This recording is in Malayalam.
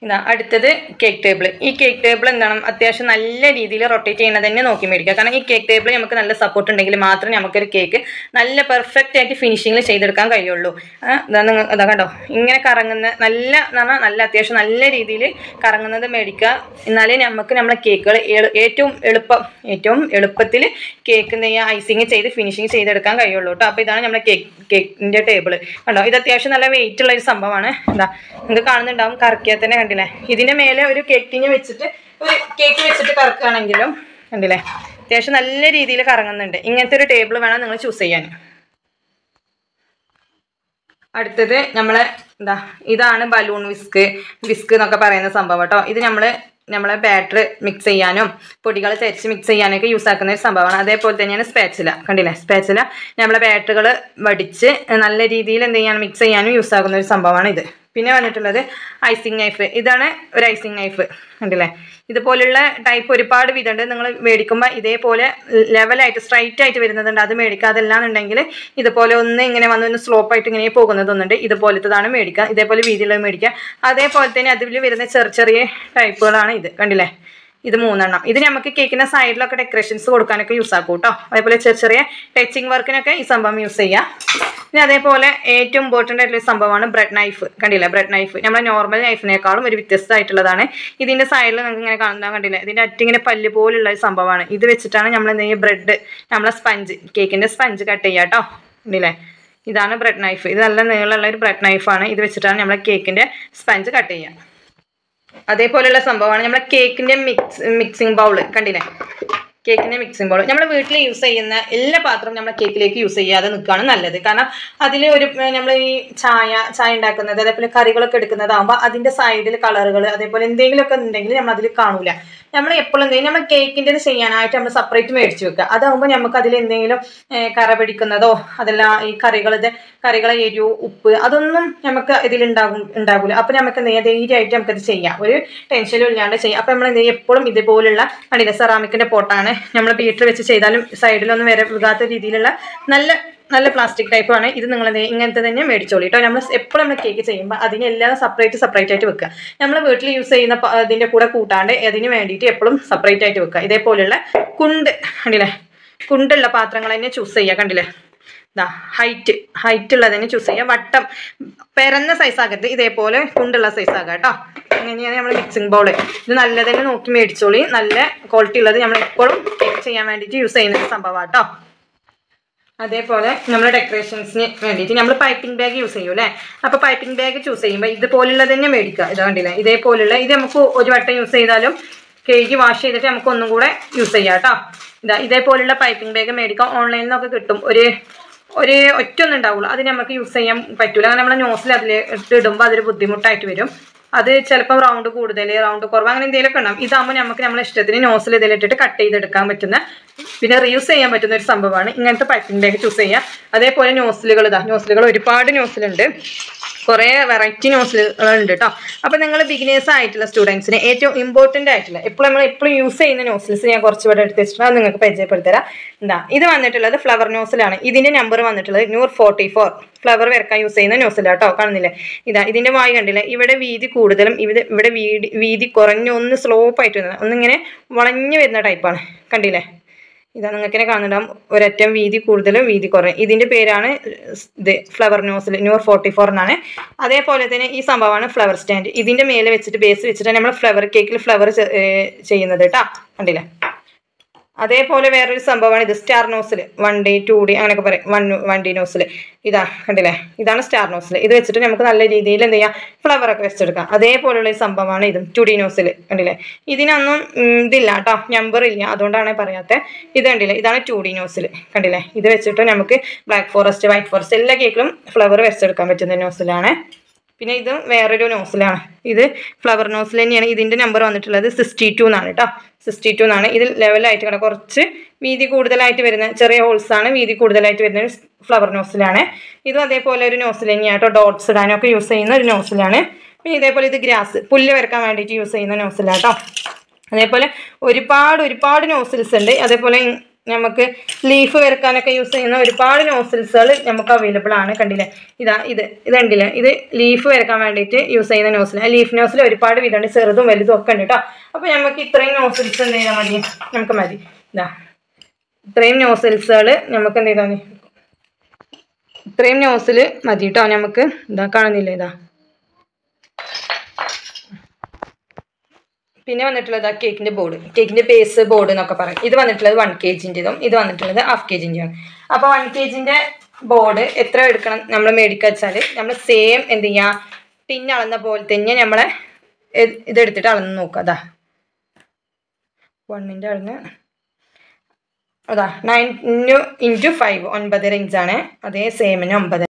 ഇതാ അടുത്തത് കേക്ക് ടേബിൾ. ഈ കേക്ക് ടേബിൾ എന്താണ് അത്യാവശ്യം നല്ല രീതിയിൽ റൊട്ടേറ്റ് ചെയ്യണത് തന്നെ നോക്കി മേടിക്കുക. കാരണം ഈ കേക്ക് ടേബിൾ നമുക്ക് നല്ല സപ്പോർട്ട് ഉണ്ടെങ്കിൽ മാത്രമേ നമുക്കൊരു കേക്ക് നല്ല പെർഫെക്റ്റ് ആയിട്ട് ഫിനിഷിങ്ങിൽ ചെയ്തെടുക്കാൻ കഴിയുള്ളൂ. അതാ കണ്ടോ, ഇങ്ങനെ കറങ്ങുന്ന നല്ല അത്യാവശ്യം നല്ല രീതിയിൽ കറങ്ങുന്നത് മേടിക്കുക. എന്നാലേ നമുക്ക് നമ്മളെ കേക്കുകൾ ഏറ്റവും എളുപ്പത്തിൽ കേക്ക് എന്ത് ചെയ്യുക ഐസിങ് ചെയ്ത് ഫിനിഷിങ് ചെയ്തെടുക്കാൻ കഴിയുള്ളൂ കേട്ടോ. അപ്പോൾ ഇതാണ് നമ്മുടെ കേക്കിൻ്റെ ടേബിൾ. കണ്ടോ, ഇത് അത്യാവശ്യം നല്ല വെയിറ്റ് ഉള്ള ഒരു സംഭവമാണ്. എന്താ നിങ്ങൾക്ക് കാണുന്നുണ്ടാവും, കറക്കിയാൽ തന്നെ കണ്ടില്ലേ. ഇതിൻ്റെ മേലെ ഒരു കേക്കിങ് വെച്ചിട്ട് കറക്കുകയാണെങ്കിലും കണ്ടില്ലേ അത്യാവശ്യം നല്ല രീതിയിൽ കറങ്ങുന്നുണ്ട്. ഇങ്ങനത്തെ ഒരു ടേബിൾ വേണം നിങ്ങൾ ചൂസ് ചെയ്യാൻ. അടുത്തത് ഇതാണ് ബലൂൺ വിസ്ക് എന്നൊക്കെ പറയുന്ന സംഭവം കേട്ടോ. ഇത് നമ്മളെ ബാറ്റർ മിക്സ് ചെയ്യാനും പൊടികൾ ചരിച്ച് മിക്സ് ചെയ്യാനൊക്കെ യൂസ് ആക്കുന്ന ഒരു സംഭവമാണ്. അതേപോലെ തന്നെയാണ് സ്പാച്ചില. കണ്ടില്ലേ, സ്പാച്ചില നമ്മളെ ബാറ്ററുകൾ വടിച്ച് നല്ല രീതിയിൽ എന്ത് ചെയ്യാനും മിക്സ് ചെയ്യാനും യൂസ് ആക്കുന്ന ഒരു സംഭവമാണ് ഇത്. പിന്നെ വന്നിട്ടുള്ളത് ഐസിങ് നൈഫ്. ഇതാണ് ഒരു ഐസിങ് നൈഫ്. കണ്ടില്ലേ, ഇതുപോലുള്ള ടൈപ്പ് ഒരുപാട് വിധമുണ്ട്. നിങ്ങൾ മേടിക്കുമ്പോൾ ഇതേപോലെ ലെവലായിട്ട് സ്ട്രൈറ്റ് ആയിട്ട് വരുന്നതുണ്ട്, അത് മേടിക്കുക. അതല്ലാന്നുണ്ടെങ്കിൽ ഇതുപോലെ ഇങ്ങനെ വന്ന് സ്ലോപ്പായിട്ട് ഇങ്ങനെ പോകുന്നതൊന്നുണ്ട്, ഇതുപോലത്തതാണ് മേടിക്കുക. ഇതേപോലെ വീതിയുള്ളത് മേടിക്കുക. അതേപോലെ തന്നെ അതിൽ വരുന്ന ചെറിയ ടൈപ്പുകളാണ് ഇത്. കണ്ടില്ലേ, ഇത് 3 എണ്ണം. ഇത് നമുക്ക് കേക്കിൻ്റെ സൈഡിലൊക്കെ ഡെക്കറേഷൻസ് കൊടുക്കാനൊക്കെ യൂസ് ആക്കും കേട്ടോ. അതേപോലെ ചെറിയ ടച്ചിങ് വർക്കിനൊക്കെ ഈ സംഭവം യൂസ് ചെയ്യാം. പിന്നെ അതേപോലെ ഏറ്റവും ഇമ്പോർട്ടൻ്റ് ആയിട്ടുള്ള സംഭവമാണ് ബ്രെഡ് നൈഫ്. കണ്ടില്ലേ, ബ്രെഡ് നൈഫ് നമ്മുടെ നോർമൽ നൈഫിനേക്കാളും ഒരു വ്യത്യസ്തമായിട്ടുള്ളതാണ്. ഇതിൻ്റെ സൈഡിൽ നമുക്ക് ഇങ്ങനെ കാണുന്നത് കണ്ടില്ലേ, ഇതിൻ്റെ അറ്റിങ്ങനെ പല്ല് പോലുള്ള ഒരു സംഭവമാണ്. ഇത് വെച്ചിട്ടാണ് നമ്മൾ എന്ത് ചെയ്യുക ബ്രെഡ് കേക്കിൻ്റെ സ്പഞ്ച് കട്ട് ചെയ്യുക കേട്ടോ. കണ്ടില്ലേ, ഇതാണ് ബ്രെഡ് നൈഫ്. ഇത് നല്ല നീളമുള്ള ഒരു ബ്രെഡ് നൈഫാണ്. ഇത് വെച്ചിട്ടാണ് നമ്മൾ കേക്കിൻ്റെ സ്പഞ്ച് കട്ട് ചെയ്യുക. അതേപോലെയുള്ള സംഭവമാണ് നമ്മളെ കേക്കിൻ്റെ മിക്സിംഗ് ബൗള്. കണ്ടില്ലേ, കേക്കിൻ്റെ മിക്സിംഗ് ബൗൾ നമ്മൾ വീട്ടിൽ യൂസ് ചെയ്യുന്ന എല്ലാ പാത്രവും നമ്മൾ കേക്കിലേക്ക് യൂസ് ചെയ്യാതെ നിൽക്കുകയാണ് നല്ലത്. കാരണം അതിൽ നമ്മൾ ഈ ചായ ഉണ്ടാക്കുന്നത് അതേപോലെ കറികളൊക്കെ എടുക്കുന്നതാകുമ്പോൾ അതിൻ്റെ സൈഡിൽ കളറുകൾ അതേപോലെ എന്തെങ്കിലുമൊക്കെ ഉണ്ടെങ്കിൽ നമ്മൾ അതിൽ കാണൂല. നമ്മൾ എപ്പോഴും എന്തെങ്കിലും നമ്മൾ കേക്കിൻ്റെ ചെയ്യാനായിട്ട് നമ്മൾ സെപ്പറേറ്റ് മേടിച്ച് വെക്കുക. അതാകുമ്പോൾ നമുക്ക് അതിൽ എന്തെങ്കിലും കറ പിടിക്കുന്നതോ അതെല്ലാം ഈ കറികളെ എരിവ് ഉപ്പ് അതൊന്നും നമുക്ക് ഉണ്ടാകില്ല. അപ്പോൾ നമുക്ക് എന്ത് ചെയ്യാം, ധൈര്യമായിട്ട് നമുക്കത് ചെയ്യാം, ഒരു ടെൻഷനും ഇല്ലാണ്ട് ചെയ്യാം. അപ്പോൾ നമ്മൾ എന്ത് ചെയ്യും, എപ്പോഴും ഇതുപോലുള്ള കണ്ടില്ല സെറാമിക്കിൻ്റെ പോട്ടാണ്. നമ്മൾ ബീറ്റർ വെച്ച് ചെയ്താലും സൈഡിലൊന്നും വരെ വികാത്ത രീതിയിലുള്ള നല്ല പ്ലാസ്റ്റിക് ടൈപ്പാണ് ഇത്. നിങ്ങൾ ഇങ്ങനത്തെ തന്നെ മേടിച്ചോളൂ കേട്ടോ. നമ്മൾ എപ്പോഴും നമ്മൾ കേക്ക് ചെയ്യുമ്പോൾ അതിനെല്ലാം സെപ്പറേറ്റ് ആയിട്ട് വെക്കുക. നമ്മൾ വീട്ടിൽ യൂസ് ചെയ്യുന്ന ഇതിൻ്റെ കൂടെ കൂട്ടാണ്ട് അതിന് വേണ്ടിയിട്ട് എപ്പോഴും സെപ്പറേറ്റ് ആയിട്ട് വെക്കുക. ഇതേപോലുള്ള കണ്ടില്ലേ, കുണ്ടുള്ള പാത്രങ്ങൾ തന്നെ ചൂസ് ചെയ്യുക. കണ്ടില്ലേ, ഹൈറ്റ് ഉള്ളത് തന്നെ ചൂസ് ചെയ്യുക. വട്ടം പെരന്ന സൈസാകരുത്, ഇതേപോലെ കുണ്ടുള്ള സൈസാകാം കേട്ടോ. അങ്ങനെയാണ് നമ്മൾ മിക്സിംഗ് ബൗൾ. ഇത് നല്ലത് തന്നെ നോക്കി മേടിച്ചോളി. നല്ല ക്വാളിറ്റി ഉള്ളത് നമ്മൾ എപ്പോഴും കേക്ക് ചെയ്യാൻ വേണ്ടിയിട്ട് യൂസ് ചെയ്യുന്ന സംഭവമാണ് കേട്ടോ. അതേപോലെ നമ്മൾ ഡെക്കറേഷൻസിന് വേണ്ടിയിട്ട് നമ്മൾ പൈപ്പിംഗ് ബാഗ് യൂസ് ചെയ്യും അല്ലേ. അപ്പോൾ പൈപ്പിംഗ് ബാഗ് ചൂസ് ചെയ്യുമ്പോൾ ഇതുപോലുള്ളത് തന്നെ മേടിക്കുക. ഇത് കണ്ടില്ലേ, ഇതേപോലുള്ള ഇത് നമുക്ക് ഒരു വട്ടം യൂസ് ചെയ്താലും കഴുകി വാഷ് ചെയ്തിട്ട് നമുക്ക് ഒന്നും കൂടെ യൂസ് ചെയ്യാം കേട്ടോ. ഇതേപോലുള്ള പൈപ്പിംഗ് ബാഗ് മേടിക്കാം. ഓൺലൈനിൽ നിന്നൊക്കെ കിട്ടും. ഒരു ഒറ്റൊന്നും ഉണ്ടാവുള്ളൂ, അത് നമുക്ക് യൂസ് ചെയ്യാൻ പറ്റില്ല. അങ്ങനെ നമ്മൾ നോസിൽ അതിൽ ഇടുമ്പോൾ അതൊരു ബുദ്ധിമുട്ടായിട്ട് വരും. അത് ചിലപ്പോൾ റൗണ്ട് കൂടുതൽ റൗണ്ട് കുറവ് അങ്ങനെ എന്തെങ്കിലുമൊക്കെ ഉണ്ടാവും. ഇതാകുമ്പോൾ നമുക്ക് നമ്മളെ ഇഷ്ടത്തിന് നോസിൽ ഇതിലിട്ടിട്ട് കട്ട് ചെയ്തെടുക്കാൻ പറ്റുന്ന പിന്നെ റീയൂസ് ചെയ്യാൻ പറ്റുന്ന ഒരു സംഭവമാണ്. ഇങ്ങനത്തെ പൈപ്പിംഗ് ബാഗ് ചൂസ് ചെയ്യുക. അതേപോലെ നോസിലുകൾ ഒരുപാട് നോസിലുണ്ട്, കുറേ വെറൈറ്റി നോസിലുകളുണ്ട് കേട്ടോ. അപ്പോൾ നിങ്ങൾ ബിഗിനേഴ്സ് ആയിട്ടുള്ള സ്റ്റുഡൻസിന് ഏറ്റവും ഇമ്പോർട്ടൻ്റ് ആയിട്ടുള്ള എപ്പോഴും യൂസ് ചെയ്യുന്ന നോസിൽസ് ഞാൻ കുറച്ചുകൂടെ എടുത്ത് വെച്ചിട്ടുണ്ട്, അത് നിങ്ങൾക്ക് പരിചയപ്പെടുത്തരാം. ഇത് വന്നിട്ടുള്ളത് ഫ്ലവർ നോസിലാണ്. ഇതിൻ്റെ നമ്പർ വന്നിട്ടുള്ളത് 144. ഫ്ലവർ വരക്കാൻ യൂസ് ചെയ്യുന്ന നോസിലാണ് കേട്ടോ. കാണുന്നില്ലേ, ഇതിൻ്റെ വായ് കണ്ടില്ലേ, ഇവിടെ വീതി കൂടുതലും ഇവിടെ വീതി കുറഞ്ഞ സ്ലോപ്പായിട്ട് വരുന്നത് ഒന്നിങ്ങനെ വളഞ്ഞു വരുന്ന ടൈപ്പാണ്. കണ്ടില്ലേ, നിങ്ങൾക്ക് കാണുന്നുണ്ടാവും ഒരറ്റം വീതി കൂടുതലും വീതി കുറയും. ഇതിൻ്റെ പേരാണ് ഫ്ലവർ നോസിൽ 144 എന്നാണ്. അതേപോലെ തന്നെ ഈ സംഭവമാണ് ഫ്ലവർ സ്റ്റാൻഡ്. ഇതിൻ്റെ മേലെ വെച്ചിട്ട് ബേസ് വെച്ചിട്ടാണ് നമ്മൾ കേക്കിൽ ഫ്ലവർ ചെയ്യുന്നത് കേട്ടോ. കണ്ടില്ലേ, അതേപോലെ വേറൊരു സംഭവമാണ് ഇത് സ്റ്റാർ നോസിൽ. 1D 2D അങ്ങനെയൊക്കെ പറയും. 1D നോസിൽ കണ്ടില്ലേ, ഇതാണ് സ്റ്റാർ നോസിൽ. ഇത് വെച്ചിട്ട് നമുക്ക് നല്ല രീതിയിൽ എന്ത് ചെയ്യാം, ഫ്ലവറൊക്കെ വെച്ചെടുക്കാം. അതേപോലെയുള്ള ഈ സംഭവമാണ് ഇതും 2D നോസിൽ. കണ്ടില്ലേ, ഇതിനൊന്നും ഇതില്ല കേട്ടോ, നമ്പർ ഇല്ല, അതുകൊണ്ടാണ് പറയാത്തത്. ഇത് കണ്ടില്ലേ, ഇതാണ് 2D നോസിൽ. കണ്ടില്ലേ, ഇത് വെച്ചിട്ട് നമുക്ക് ബ്ലാക്ക് ഫോറസ്റ്റ് വൈറ്റ് ഫോറസ്റ്റ് എല്ലാ കേക്കിലും ഫ്ലവർ വെച്ചെടുക്കാൻ പറ്റുന്ന നോസിലാണ്. പിന്നെ ഇത് വേറൊരു നോസിലാണ്. ഇത് ഫ്ലവർ നോസിൽ തന്നെയാണ്. ഇതിൻ്റെ നമ്പർ വന്നിട്ടുള്ളത് 62 എന്നാണ് കേട്ടോ. 62 എന്നാണ്. ഇതിൽ ലെവലായിട്ട് കുറച്ച് വീതി കൂടുതലായിട്ട് വരുന്ന ചെറിയ ഹോൾസാണ് വീതി കൂടുതലായിട്ട് വരുന്ന ഒരു ഫ്ലവർ നോസിലാണ്. ഇതും അതേപോലെ ഒരു നോസിൽ തന്നെയാണ് കേട്ടോ. ഡോട്ട്സ് ഇടാനൊക്കെ യൂസ് ചെയ്യുന്ന ഒരു നോസിലാണ്. പിന്നെ ഇതേപോലെ ഇത് പുല്ല് വരക്കാൻ വേണ്ടിയിട്ട് യൂസ് ചെയ്യുന്ന നോസിലാണ് കേട്ടോ. അതേപോലെ ഒരുപാട് നോസിൽസ് ഉണ്ട്. അതേപോലെ നമുക്ക് ലീഫ് വരക്കാനൊക്കെ യൂസ് ചെയ്യുന്ന ഒരുപാട് നോസിൽസുകൾ നമുക്ക് അവൈലബിൾ ആണ്. കണ്ടില്ലേ, ഇത് കണ്ടില്ലേ, ഇത് ലീഫ് വരക്കാൻ വേണ്ടിയിട്ട് യൂസ് ചെയ്യുന്ന നോസിൽ. ലീഫ് നോസിൽ ഒരുപാട് വിധമുണ്ട്, ചെറുതും വലുതും ഒക്കെ ഉണ്ട് കേട്ടോ. അപ്പോൾ നമുക്ക് ഇത്രയും നോസിൽസ് എന്ത് ചെയ്താൽ മതി, നമുക്ക് മതി. ഇത്രയും നോസിൽസുകൾ നമുക്ക് എന്ത് ചെയ്താൽ മതി, ഇത്രയും നോസിൽ മതി കേട്ടോ. നമുക്ക് കാണുന്നില്ലേ, പിന്നെ വന്നിട്ടുള്ളത് കേക്കിൻ്റെ ബോർഡ്, കേക്കിൻ്റെ ബേസ് ബോർഡ് എന്നൊക്കെ പറയും. ഇത് വന്നിട്ടുള്ളത് 1 kg-ൻ്റെതും ഇത് വന്നിട്ടുള്ളത് 1/2 kg-ൻ്റെയാണ്. അപ്പോൾ 1 kg-ൻ്റെ ബോർഡ് എത്ര എടുക്കണം നമ്മൾ മേടിക്കുക വെച്ചാൽ, നമ്മൾ സെയിം എന്ത് ചെയ്യുക, ടിൻ അളന്ന പോലെ തന്നെ നമ്മളെ ഇതെടുത്തിട്ട് അളന്ന് നോക്കുക. 1-ൻ്റെ അളന്ന് 9 × 5 9 ഇഞ്ചാണ്. അതേ സെയിമിന് 9.